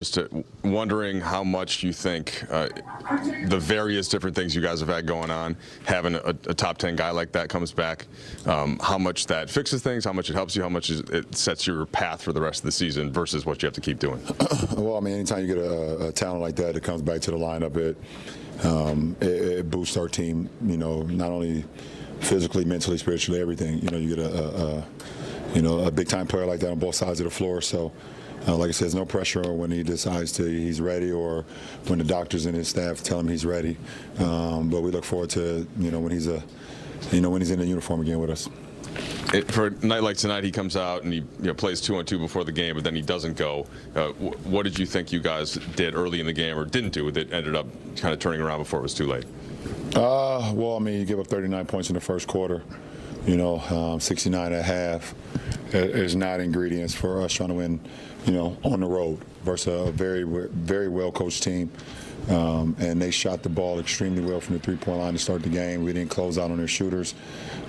Just wondering how much you think the various different things you guys have had going on, having a top 10 guy like that comes back, how much that fixes things, how much it helps you, how much it sets your path for the rest of the season versus what you have to keep doing. Well, I mean, anytime you get a talent like that, it comes back to the lineup. It boosts our team, not only physically, mentally, spiritually, everything. You get a big time player like that on both sides of the floor. So, like I said, there's no pressure when he decides he's ready, or when the doctors and his staff tell him he's ready. But we look forward to when he's in the uniform again with us. For a night like tonight, he comes out and he plays 2-on-2 before the game, but then he doesn't go. What did you think you guys did early in the game, or didn't do, that ended up kind of turning around before it was too late? Well, I mean, you give up 39 points in the first quarter. 69 at half. There's not ingredients for us trying to win, on the road versus a very, very well-coached team. And they shot the ball extremely well from the three-point line to start the game. We didn't close out on their shooters.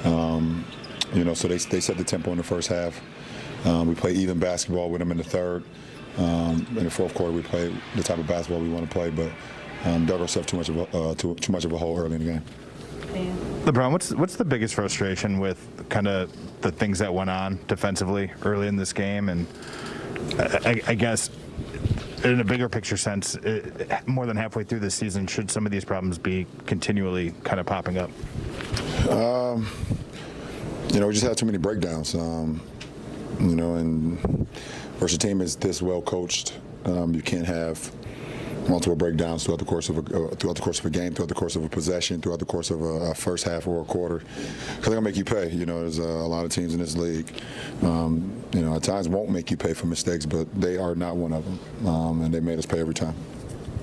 So they set the tempo in the first half. We played even basketball with them in the third. In the fourth quarter, we played the type of basketball we want to play, but dug ourselves too much of a hole early in the game. LeBron, what's the biggest frustration with kind of the things that went on defensively early in this game? And I guess in a bigger picture sense, more than halfway through this season, should some of these problems be continually kind of popping up? We just had too many breakdowns. And versus a team is this well coached, you can't have multiple breakdowns throughout the course of a game, throughout the course of a possession, throughout the course of a first half or a quarter, because they're gonna make you pay. There's a lot of teams in this league, at times won't make you pay for mistakes, but they are not one of them, and they made us pay every time.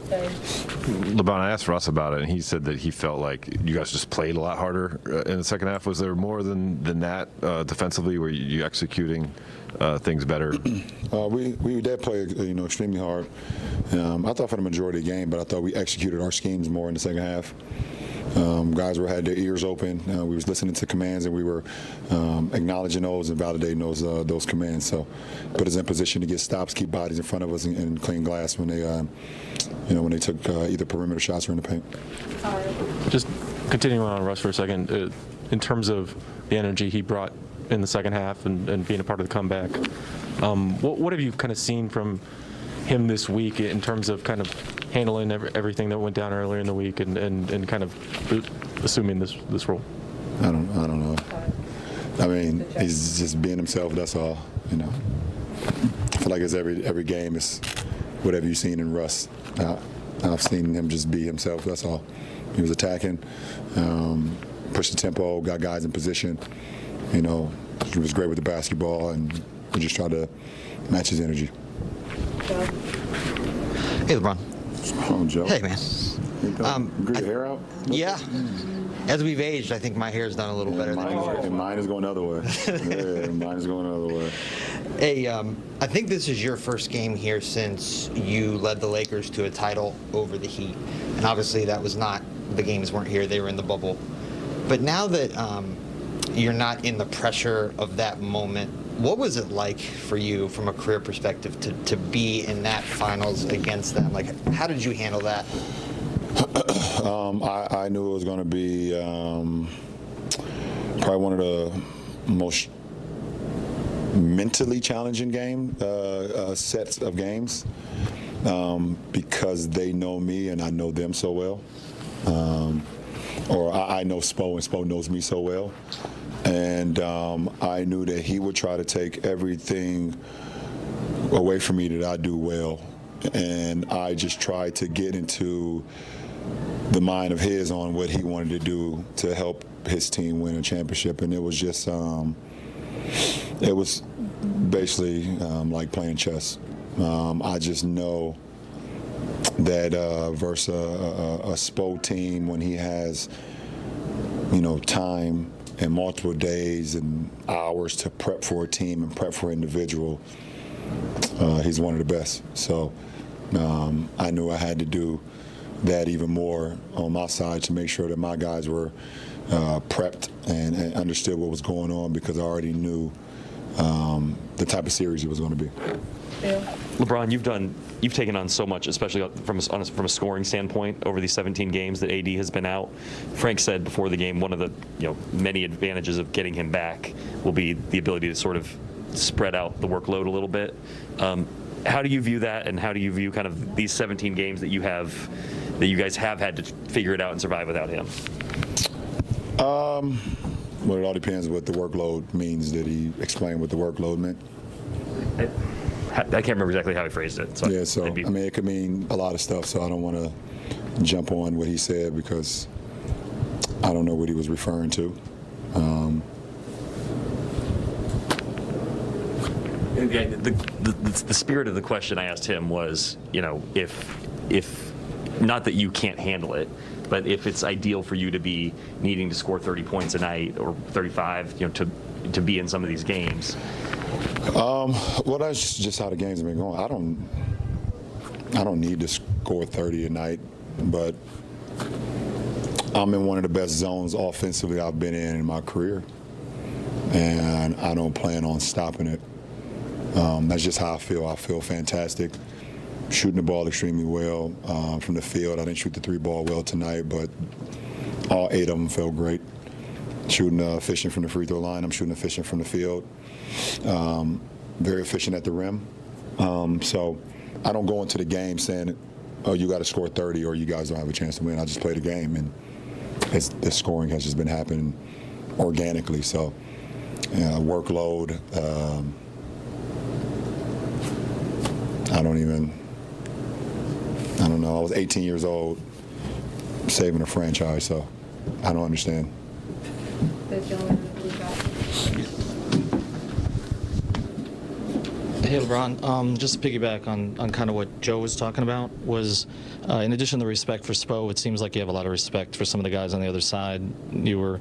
LeBron, I asked Russ about it, and he said that he felt like you guys just played a lot harder in the second half. Was there more than that defensively? Were you executing things better? We did play, extremely hard. I thought for the majority of the game, but I thought we executed our schemes more in the second half. Guys had their ears open. We was listening to commands, and we were acknowledging those and validating those commands. So, put us in position to get stops, keep bodies in front of us, and clean glass when they took either perimeter shots or in the paint. Just continuing on Russ for a second, in terms of the energy he brought in the second half and being a part of the comeback, what have you kind of seen from him this week in terms of kind of handling everything that went down earlier in the week and kind of assuming this role? I don't know. I mean, he's just being himself. That's all. I feel like it's every game is whatever you've seen in Russ. I've seen him just be himself. That's all. He was attacking, pushed the tempo, got guys in position. He was great with the basketball, and we just tried to match his energy. Hey, LeBron. Oh, Joe. Hey, man. Grew your hair out? Yeah. As we've aged, I think my hair's done a little better than before. And mine is going the other way. Yeah, mine is going the other way. Hey, I think this is your first game here since you led the Lakers to a title over the Heat. And obviously that was not, the games weren't here, they were in the bubble. But now that you're not in the pressure of that moment, what was it like for you from a career perspective to be in that finals against them? Like, how did you handle that? I knew it was going to be probably one of the most mentally challenging sets of games because they know me and I know them so well. Or I know Spo and Spo knows me so well. And I knew that he would try to take everything away from me that I do well. And I just tried to get into the mind of his on what he wanted to do to help his team win a championship. And it was just, it was basically like playing chess. I just know that versus a Spo team, when he has, time and multiple days and hours to prep for a team and prep for an individual, he's one of the best. So I knew I had to do that even more on my side to make sure that my guys were prepped and understood what was going on, because I already knew the type of series it was going to be. LeBron, you've taken on so much, especially from a scoring standpoint over these 17 games that AD has been out. Frank said before the game one of the many advantages of getting him back will be the ability to sort of spread out the workload a little bit. How do you view that, and how do you view kind of these 17 games that you guys have had to figure it out and survive without him? Well, it all depends what the workload means. Did he explain what the workload meant? I can't remember exactly how he phrased it. So Yeah, so I mean, it could mean a lot of stuff, so I don't want to jump on what he said because I don't know what he was referring to. The spirit of the question I asked him was, if not that you can't handle it, but if it's ideal for you to be needing to score 30 points a night or 35, to be in some of these games. Well, that's just how the game's been going. I don't need to score 30 a night, but I'm in one of the best zones offensively I've been in my career, and I don't plan on stopping it. That's just how I feel. I feel fantastic. Shooting the ball extremely well from the field. I didn't shoot the 3-ball well tonight, but all 8 of them felt great. Shooting efficient from the free throw line. I'm shooting efficient from the field. Very efficient at the rim. So I don't go into the game saying, oh, you got to score 30 or you guys don't have a chance to win. I just play the game, and the scoring has just been happening organically. So workload, I don't know. I was 18 years old saving a franchise, so I don't understand. The gentleman in the blue top. Hey, LeBron. Just to piggyback on kind of what Joe was talking about was, in addition to the respect for Spo, it seems like you have a lot of respect for some of the guys on the other side. You were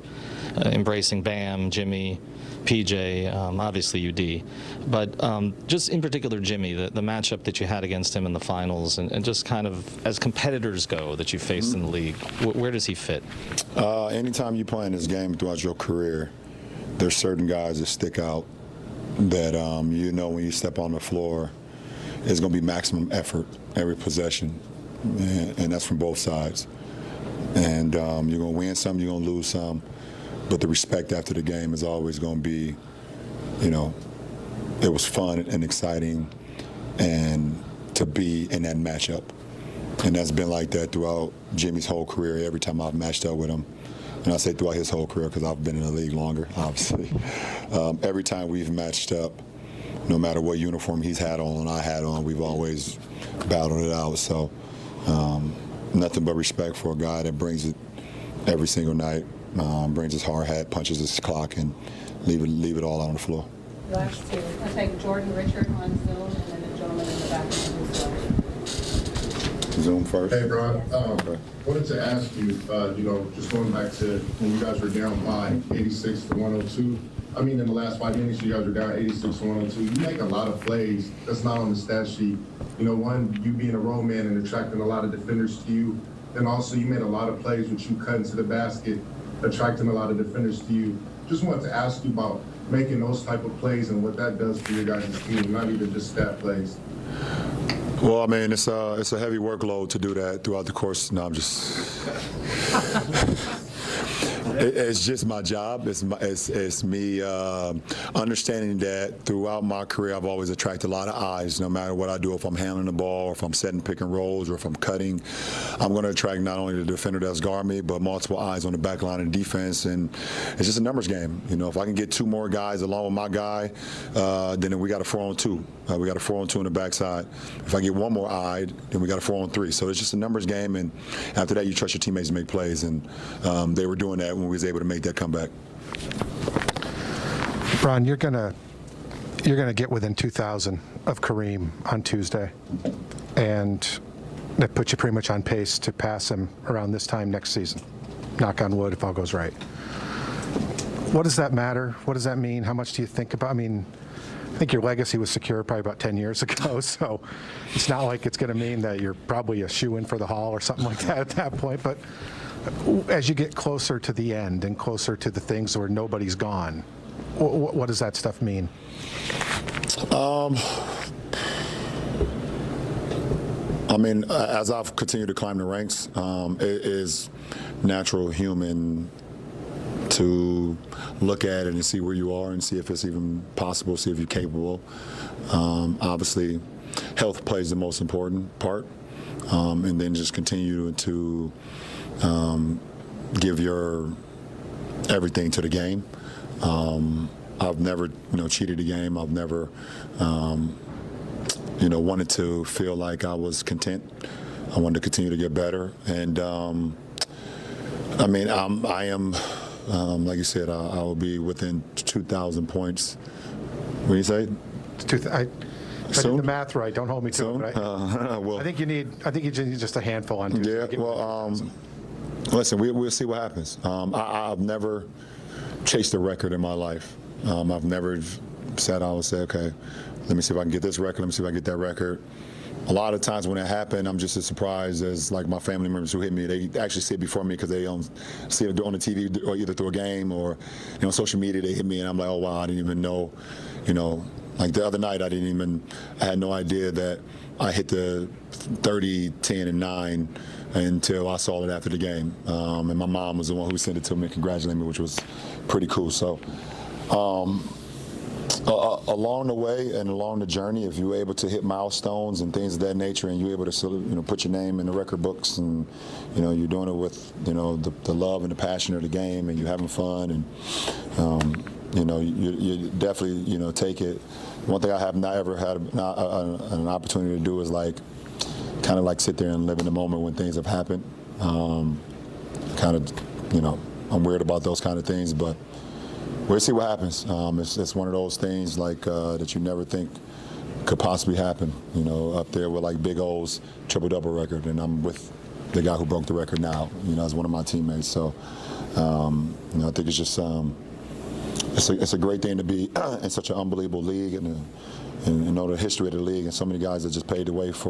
embracing Bam, Jimmy, PJ, obviously UD. But just in particular Jimmy, the matchup that you had against him in the finals, and just kind of as competitors go that you faced in the league, where does he fit? Anytime you play in this game throughout your career, there's certain guys that stick out that when you step on the floor, it's going to be maximum effort every possession, and that's from both sides. And you're going to win some, you're going to lose some, but the respect after the game is always going to be, it was fun and exciting, and to be in that matchup. And that's been like that throughout Jimmy's whole career, every time I've matched up with him. And I say throughout his whole career because I've been in the league longer, obviously. Every time we've matched up, no matter what uniform he's had on and I had on, we've always battled it out. So nothing but respect for a guy that brings it every single night, brings his hard hat, punches his clock, and leave it all out on the floor. Last two. I'll take Jordan Richard on Zoom, and then the gentleman in the back on Zoom. Zoom first. Hey, Bron. Okay. Wanted to ask you, just going back to when you guys were down by 86 to 102. I mean, in the last 5 minutes, you guys were down 86 to 102. You make a lot of plays. That's not on the stat sheet. One, you being a role man and attracting a lot of defenders to you. And also, you made a lot of plays which you cut into the basket, attracting a lot of defenders to you. Just wanted to ask you about making those type of plays and what that does for your guys' team, not even just stat plays. Well, I mean, it's a heavy workload to do that throughout the course. No, I'm just. It's just my job. It's me understanding that throughout my career, I've always attracted a lot of eyes. No matter what I do, if I'm handling the ball, or if I'm setting pick and rolls, or if I'm cutting, I'm going to attract not only the defender that's guard me, but multiple eyes on the back line of defense. And it's just a numbers game. If I can get 2 more guys along with my guy, then we got a 4-on-2. We got a 4-on-2 on the backside. If I get 1 more eye, then we got a 4-on-3. So it's just a numbers game. And after that, you trust your teammates to make plays. And they were doing that when we was able to make that comeback. Bron, you're gonna get within 2,000 of Kareem on Tuesday, and that puts you pretty much on pace to pass him around this time next season. Knock on wood, if all goes right. What does that matter? What does that mean? How much do you think about? I mean, I think your legacy was secure probably about 10 years ago, so it's not like it's going to mean that you're probably a shoe-in for the Hall or something like that at that point. But as you get closer to the end and closer to the things where nobody's gone, What does that stuff mean? I mean, as I've continued to climb the ranks, it is natural human to look at it and see where you are and see if it's even possible, see if you're capable. Obviously, health plays the most important part, and then just continue to give your everything to the game. I've never, cheated the game. I've never, wanted to feel like I was content. I wanted to continue to get better, and I am, like you said, I will be within 2,000 points. What do you say? I did Soon? the math right. Don't hold me to Soon? it. Right? Well, I think you need just a handful on Tuesday. yeah. to get Well, within 1,000. listen, we'll see what happens. I've never chased a record in my life. I've never sat down and said, okay, let me see if I can get this record. Let me see if I can get that record. A lot of times when it happened, I'm just as surprised as like my family members who hit me. They actually see it before me because they see it on the TV or either through a game or social media. They hit me and I'm like, oh wow, I didn't even know. Like the other night, I had no idea that I hit the 30, 10, and 9 until I saw it after the game. And my mom was the one who sent it to me and congratulated me, which was pretty cool. So. Along the way and along the journey, if you're able to hit milestones and things of that nature, and you're able to sort of, put your name in the record books, and you're doing it with the love and the passion of the game, and you're having fun, and you definitely take it. One thing I have not ever had an opportunity to do is kind of sit there and live in the moment when things have happened. I'm weird about those kind of things, but. We'll see what happens. It's one of those things that you never think could possibly happen. Up there with Big O's triple-double record, and I'm with the guy who broke the record now. As one of my teammates. So, I think it's just it's a great thing to be in such an unbelievable league, and the history of the league, and so many guys that just paved the way for.